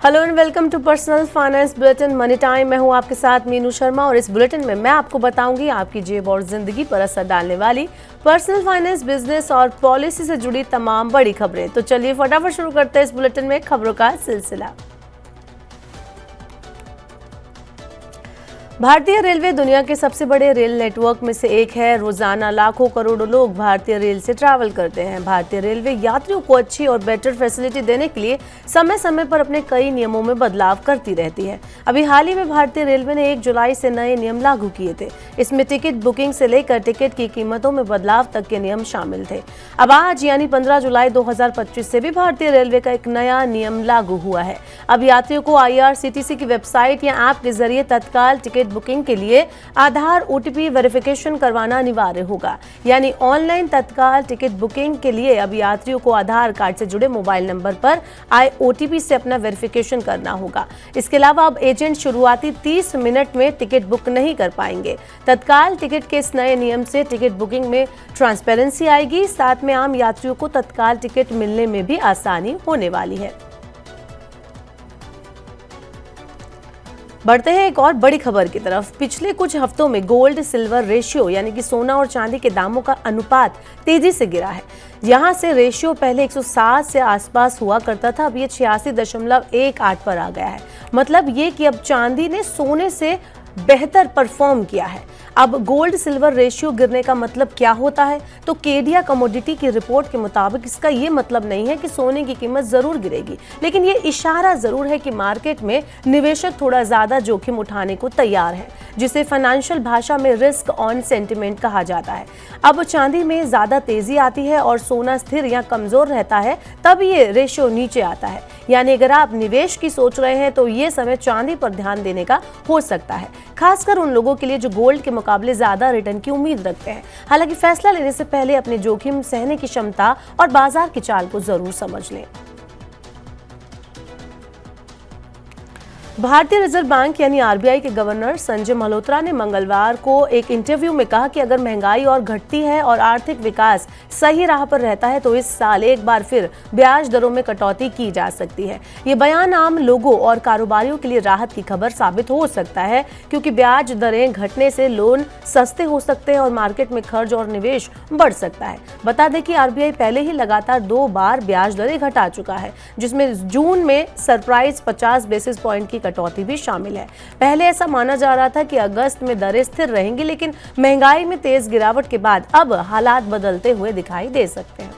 Hello and welcome to personal finance bulletin money time. मैं हूं आपके साथ मीनू शर्मा और इस बुलेटिन में मैं आपको बताऊंगी आपकी जेब और जिंदगी पर असर डालने वाली पर्सनल फाइनेंस, बिजनेस और पॉलिसी से जुड़ी तमाम बड़ी खबरें। तो चलिए फटाफट शुरू करते हैं इस बुलेटिन में खबरों का सिलसिला। भारतीय रेलवे दुनिया के सबसे बड़े रेल नेटवर्क में से एक है। रोजाना लाखों करोड़ों लोग भारतीय रेल से ट्रैवल करते हैं। भारतीय रेलवे यात्रियों को अच्छी और बेटर फैसिलिटी देने के लिए समय समय पर अपने कई नियमों में बदलाव करती रहती है। अभी हाल ही में भारतीय रेलवे ने 1 जुलाई से नए नियम लागू किए थे। इसमें टिकट बुकिंग से लेकर टिकट की कीमतों में बदलाव तक के नियम शामिल थे। अब आज यानी 15 जुलाई 2025 से भी भारतीय रेलवे का एक नया नियम लागू हुआ है। अब यात्रियों को IRCTC की वेबसाइट या ऐप के जरिए तत्काल टिकट बुकिंग के लिए आधार OTP वेरिफिकेशन करवाना अनिवार्य होगा। यानी ऑनलाइन तत्काल टिकट बुकिंग के लिए अब यात्रियों को आधार कार्ड से जुड़े मोबाइल नंबर पर OTP से अपना वेरिफिकेशन करना होगा। इसके अलावा अब एजेंट शुरुआती 30 मिनट में टिकट बुक नहीं कर पाएंगे। तत्काल टिकट के इस नए नियम से टिकट बुकिंग में ट्रांसपेरेंसी आएगी, साथ में आम यात्रियों को तत्काल टिकट मिलने में भी आसानी होने वाली है। बढ़ते हैं एक और बड़ी खबर की तरफ। पिछले कुछ हफ्तों में गोल्ड सिल्वर रेशियो यानी कि सोना और चांदी के दामों का अनुपात तेजी से गिरा है। यहां से रेशियो पहले 107 से आसपास हुआ करता था, अब ये 86.18 पर आ गया है। मतलब ये कि अब चांदी ने सोने से बेहतर परफॉर्म किया है। अब गोल्ड सिल्वर रेशियो गिरने का मतलब क्या होता है? तो केडिया कमोडिटी की रिपोर्ट के मुताबिक इसका ये मतलब नहीं है कि सोने की कीमत जरूर गिरेगी, लेकिन ये इशारा जरूर है कि मार्केट में निवेशक थोड़ा ज्यादा जोखिम उठाने को तैयार है, जिसे फाइनेंशियल भाषा में रिस्क ऑन सेंटिमेंट कहा जाता है। अब चांदी में ज्यादा तेजी आती है और सोना स्थिर या कमजोर रहता है, तब ये रेशियो नीचे आता है। यानी अगर आप निवेश की सोच रहे हैं तो ये समय चांदी पर ध्यान देने का हो सकता है, खासकर उन लोगों के लिए जो गोल्ड के मुकाबले ज्यादा रिटर्न की उम्मीद रखते हैं। हालांकि फैसला लेने से पहले अपनी जोखिम सहने की क्षमता और बाजार की चाल को जरूर समझ लें। भारतीय रिजर्व बैंक यानी RBI के गवर्नर संजय मल्होत्रा ने मंगलवार को एक इंटरव्यू में कहा कि अगर महंगाई और घटती है और आर्थिक विकास सही राह पर रहता है तो इस साल एक बार फिर ब्याज दरों में कटौती की जा सकती है। ये बयान आम लोगों और कारोबारियों के लिए राहत की खबर साबित हो सकता है, क्योंकि ब्याज दरें घटने से लोन सस्ते हो सकते हैं और मार्केट में खर्च और निवेश बढ़ सकता है। बता दें कि RBI पहले ही लगातार 2 बार ब्याज दरें घटा चुका है, जिसमें जून में सरप्राइज 50 बेसिस पॉइंट की कटौती भी शामिल है। पहले ऐसा माना जा रहा था कि अगस्त में दरें स्थिर रहेंगी, लेकिन महंगाई में तेज गिरावट के बाद अब हालात बदलते हुए दिखाई दे सकते हैं।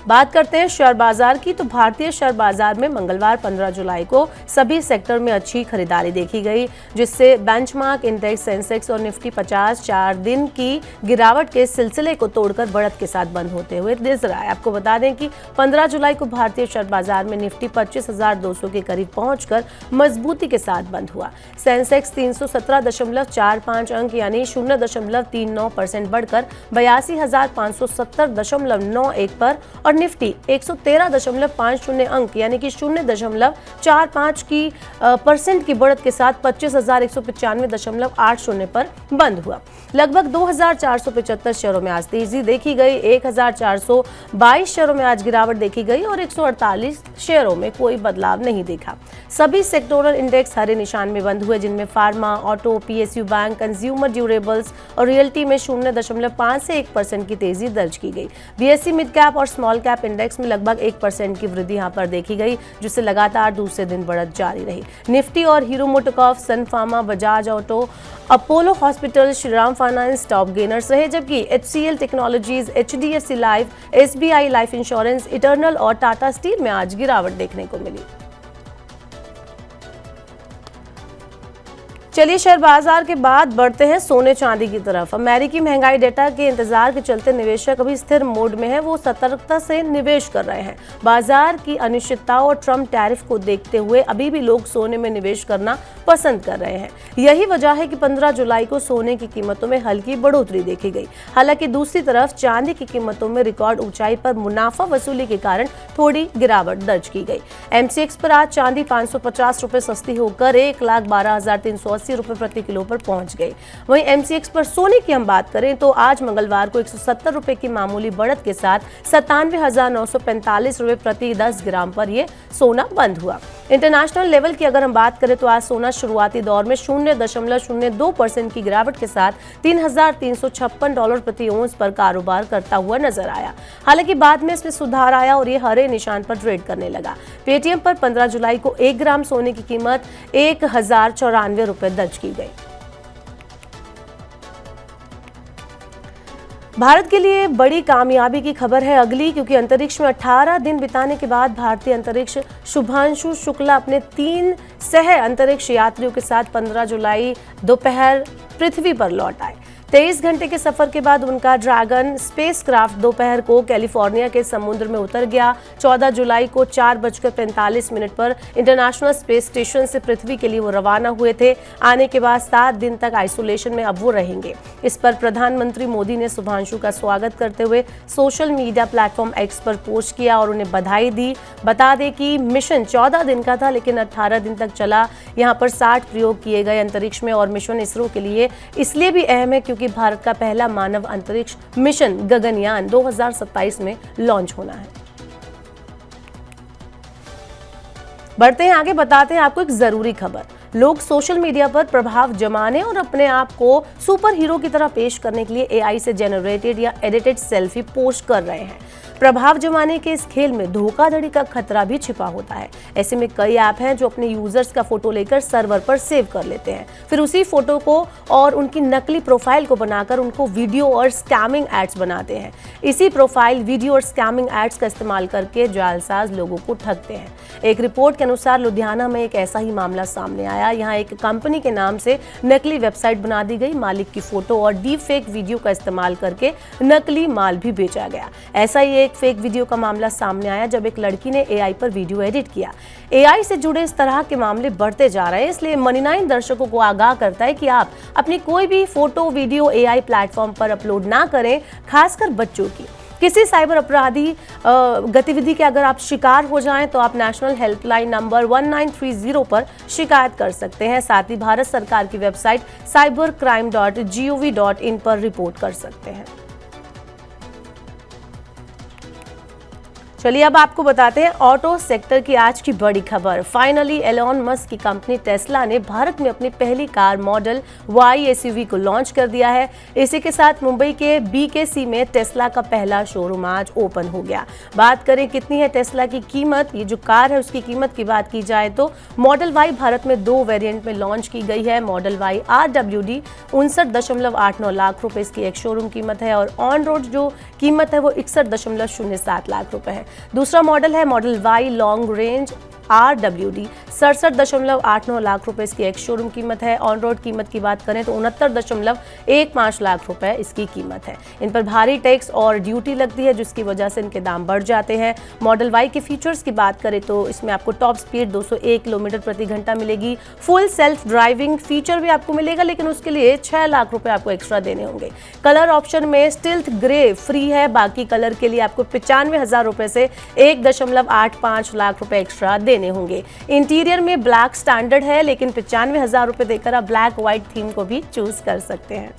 बात करते हैं शेयर बाजार की। तो भारतीय शेयर बाजार में मंगलवार 15 जुलाई को सभी सेक्टर में अच्छी खरीदारी देखी गई, जिससे बेंचमार्क इंडेक्स, सेंसेक्स और निफ्टी 50 4 दिन की गिरावट के सिलसिले को तोड़कर बढ़त के साथ बंद होते हुए नजर आए। आपको बता दें कि 15 जुलाई को भारतीय शेयर बाजार में निफ्टी 25,200 के करीब पहुंचकर मजबूती के साथ बंद हुआ। सेंसेक्स 317.45 अंक यानी 0.39% बढ़कर 82,570.91 पर और निफ्टी 113.50 अंक यानी कि 0.45% की बढ़त के साथ 25,195.80 पर बंद हुआ। लगभग 2,475 शेयरों में आज तेजी देखी गई, 1,422 शेयरों में आज गिरावट देखी गई और 148 शेयरों में कोई बदलाव नहीं देखा। सभी सेक्टोरल इंडेक्स हरे निशान में बंद हुए, जिनमें pharma, auto, PSU bank, consumer durables और रियल्टी में 0.5 से 1% की तेजी दर्ज की गई। BSE मिड कैप और स्मॉल कैप इंडेक्स में लगभग 1% की वृद्धि यहां पर देखी गई, जिससे लगातार दूसरे दिन बढ़त जारी रही। निफ्टी और हीरो मोटोकॉर्प, सन फार्मा, बजाज ऑटो, अपोलो हॉस्पिटल, श्रीराम फाइनेंस टॉप गेनर्स रहे, जबकि HCL Technologies, HDFC Life, SBI Life Insurance, Eternal और टाटा स्टील में आज गिरावट देखने को मिली। चलिए शेयर बाजार के बाद बढ़ते हैं सोने चांदी की तरफ। अमेरिकी महंगाई डेटा के इंतजार के चलते निवेशक अभी स्थिर मोड में है, वो सतर्कता से निवेश कर रहे हैं। बाजार की अनिश्चितता और ट्रम्प टैरिफ को देखते हुए अभी भी लोग सोने में निवेश करना पसंद कर रहे हैं। यही वजह है कि 15 जुलाई को सोने की कीमतों में हल्की बढ़ोतरी देखी गई। हालांकि दूसरी तरफ चांदी की कीमतों में रिकॉर्ड ऊंचाई पर मुनाफा वसूली के कारण थोड़ी गिरावट दर्ज की गई। MCX पर आज चांदी 550 रुपए सस्ती होकर 1,12,380 180 रुपए प्रति किलो पर पहुंच गई। वहीं MCX पर सोने की हम बात करें तो आज मंगलवार को 170 रुपए की मामूली बढ़त के साथ 97,945 रुपए प्रति 10 ग्राम पर यह सोना बंद हुआ। इंटरनेशनल लेवल की अगर हम बात करें तो आज सोना शुरुआती दौर में 0.02% की गिरावट के साथ $3,356 प्रति औंस पर कारोबार करता हुआ नजर आया। हालांकि बाद में इसमें सुधार आया और ये हरे निशान पर ट्रेड करने लगा। पेटीएम पर 15 जुलाई को 1 ग्राम सोने की कीमत 1,094 रुपए दर्ज की गई। भारत के लिए बड़ी कामयाबी की खबर है अगली, क्योंकि अंतरिक्ष में 18 दिन बिताने के बाद भारतीय अंतरिक्ष शुभांशु शुक्ला अपने 3 सह अंतरिक्ष यात्रियों के साथ 15 जुलाई दोपहर पृथ्वी पर लौट आए। 23 घंटे के सफर के बाद उनका ड्रैगन स्पेसक्राफ्ट दोपहर को कैलिफोर्निया के समुद्र में उतर गया। 14 जुलाई को 4:45 पर इंटरनेशनल स्पेस स्टेशन से पृथ्वी के लिए वो रवाना हुए थे। आने के बाद 7 दिन तक आइसोलेशन में अब वो रहेंगे। इस पर प्रधानमंत्री मोदी ने शुभांशु का स्वागत करते हुए सोशल मीडिया प्लेटफॉर्म X पर पोस्ट किया और उन्हें बधाई दी। बता दें कि मिशन 14 दिन का था, लेकिन 18 दिन तक चला। यहाँ पर 60 प्रयोग किए गए अंतरिक्ष में और मिशन इसरो के लिए इसलिए भी अहम है क्योंकि भारत का पहला मानव अंतरिक्ष मिशन गगनयान 2027 में लॉन्च होना है। बढ़ते हैं आगे, बताते हैं आपको एक जरूरी खबर। लोग सोशल मीडिया पर प्रभाव जमाने और अपने आप को सुपर हीरो की तरह पेश करने के लिए AI से जनरेटेड या एडिटेड सेल्फी पोस्ट कर रहे हैं। प्रभाव जमाने के इस खेल में धोखाधड़ी का खतरा भी छिपा होता है। ऐसे में कई ऐप हैं जो अपने यूजर्स का फोटो लेकर सर्वर पर सेव कर लेते हैं, फिर उसी फोटो को और उनकी नकली प्रोफाइल को बनाकर उनको वीडियो और स्कैमिंग एड्स बनाते हैं। इसी प्रोफाइल, वीडियो और स्कैमिंग एड्स का इस्तेमाल करके जालसाज लोगों को ठगते हैं। एक रिपोर्ट के अनुसार लुधियाना में एक ऐसा ही मामला सामने आया। यहाँ एक कंपनी के नाम से नकली वेबसाइट बना दी गई, मालिक की फोटो और डीप फेक वीडियो का इस्तेमाल करके नकली माल भी बेचा गया। ऐसा ही एक फेक वीडियो का मामला सामने आया जब एक लड़की ने AI पर वीडियो एडिट किया। AI से जुड़े इस तरह के मामले बढ़ते जा रहे हैं, इसलिए मनी9 दर्शकों को आगाह करता है कि आप अपनी कोई भी फोटो वीडियो AI प्लेटफॉर्म पर अपलोड ना करें, खासकर बच्चों की। किसी साइबर अपराधी गतिविधि के अगर आप शिकार हो जाएं तो आप नेशनल हेल्पलाइन नंबर 1930 पर शिकायत कर सकते हैं। साथ ही भारत सरकार की वेबसाइट cybercrime.gov.in पर रिपोर्ट कर सकते हैं। चलिए अब आपको बताते हैं ऑटो सेक्टर की आज की बड़ी खबर। फाइनली एलोन मस्क की कंपनी टेस्ला ने भारत में अपनी पहली कार मॉडल Y SUV को लॉन्च कर दिया है। इसी के साथ मुंबई के BKC में टेस्ला का पहला शोरूम आज ओपन हो गया। बात करें कितनी है टेस्ला की कीमत, ये जो कार है उसकी कीमत की बात की जाए तो मॉडल Y भारत में 2 वेरिएंट में लॉन्च की गई है। मॉडल Y RWD 59.89 लाख रुपए इसकी एक शोरूम कीमत है और ऑन रोड जो कीमत है वो 61.07 लाख रुपए है। दूसरा मॉडल है model Y long range RWD 67.89 lakh रुपए इसकी एक शोरूम कीमत है। ऑन रोड कीमत की बात करें तो 69.15 लाख रुपए इसकी कीमत है। इन पर भारी टैक्स और ड्यूटी लगती है जिसकी वजह से इनके दाम बढ़ जाते हैं। मॉडल Y के फीचर्स की बात करें तो इसमें आपको टॉप स्पीड 201 किलोमीटर प्रति घंटा मिलेगी। फुल सेल्फ ड्राइविंग फीचर भी आपको मिलेगा, लेकिन उसके लिए 6 लाख रुपए आपको एक्स्ट्रा देने होंगे। कलर ऑप्शन में स्टिल्थ ग्रे फ्री है, बाकी कलर के लिए आपको 95,000 रुपए से 1.85 लाख रुपए एक्स्ट्रा होंगे। इंटीरियर में ब्लैक स्टैंडर्ड है, लेकिन 95,000 रुपए देकर आप ब्लैक व्हाइट थीम को भी चूज कर सकते हैं।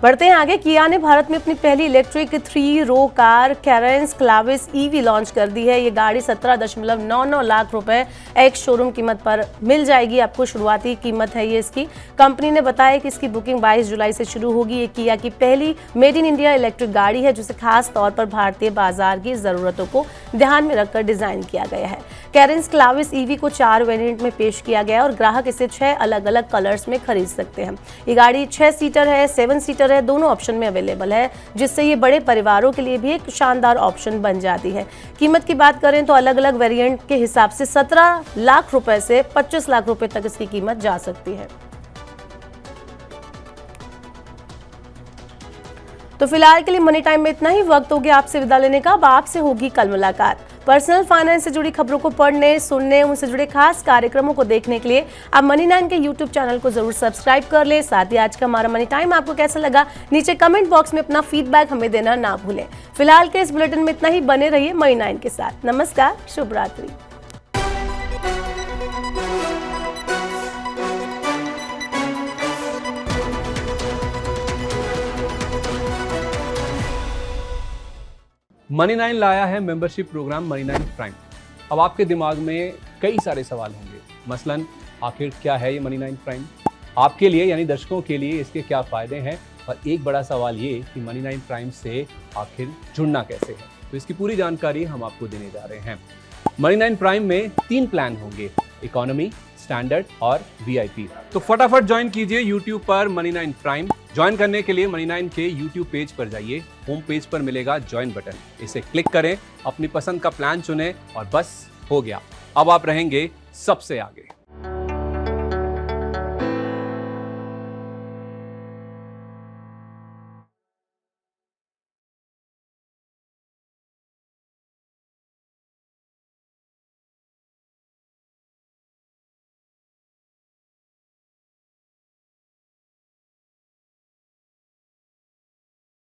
बढ़ते हैं आगे। किया ने भारत में अपनी पहली electric 3 row car Carens Clavis EV launch कर दी है। ये गाड़ी 17.99 लाख रुपए एक्स शोरूम कीमत पर मिल जाएगी आपको। शुरुआती कीमत है ये इसकी। कंपनी ने बताया कि इसकी बुकिंग 22 जुलाई से शुरू होगी। ये किया की पहली मेड इन इंडिया इलेक्ट्रिक गाड़ी है जिसे खास तौर पर भारतीय बाजार की जरूरतों को ध्यान में रखकर डिजाइन किया गया है। कैरेंस क्लाविस EV को 4 वेरिएंट में पेश किया गया और ग्राहक इसे 6 अलग अलग कलर्स में खरीद सकते हैं। ये गाड़ी 6 सीटर है, 7 सीटर है, दोनों ऑप्शन में अवेलेबल है, जिससे ये बड़े परिवारों के लिए भी एक शानदार ऑप्शन बन जाती है। कीमत की बात करें तो अलग अलग वेरिएंट के हिसाब से 17 लाख रुपए से 25 लाख रुपए तक इसकी कीमत जा सकती है। तो फिलहाल के लिए मनी टाइम में इतना ही। वक्त हो गया आपसे विदा लेने का। अब आपसे होगी कल मुलाकात। पर्सनल फाइनेंस से जुड़ी खबरों को पढ़ने, सुनने, उनसे जुड़े खास कार्यक्रमों को देखने के लिए आप मनी9 के YouTube चैनल को जरूर सब्सक्राइब कर ले। साथ ही आज का हमारा मनी टाइम आपको कैसा लगा नीचे कमेंट बॉक्स में अपना फीडबैक हमें देना ना भूलें। फिलहाल के इस बुलेटिन में इतना ही। बने रहिए मनी9 के साथ। नमस्कार, शुभ रात्रि। मनी9 लाया है मेंबरशिप प्रोग्राम मनी9 प्राइम। अब आपके दिमाग में कई सारे सवाल होंगे, मसलन आखिर क्या है ये मनी9 प्राइम, आपके लिए यानी दर्शकों के लिए इसके क्या फ़ायदे हैं, और एक बड़ा सवाल ये कि मनी9 प्राइम से आखिर जुड़ना कैसे है। तो इसकी पूरी जानकारी हम आपको देने जा रहे हैं। मनी9 प्राइम में 3 प्लान होंगे, इकोनॉमी, स्टैंडर्ड और VIP। तो फटाफट ज्वाइन कीजिए YouTube पर मनी9 प्राइम। ज्वाइन करने के लिए मनी9 के YouTube पेज पर जाइए, होम पेज पर मिलेगा ज्वाइन बटन, इसे क्लिक करें, अपनी पसंद का प्लान चुनें और बस हो गया, अब आप रहेंगे सबसे आगे।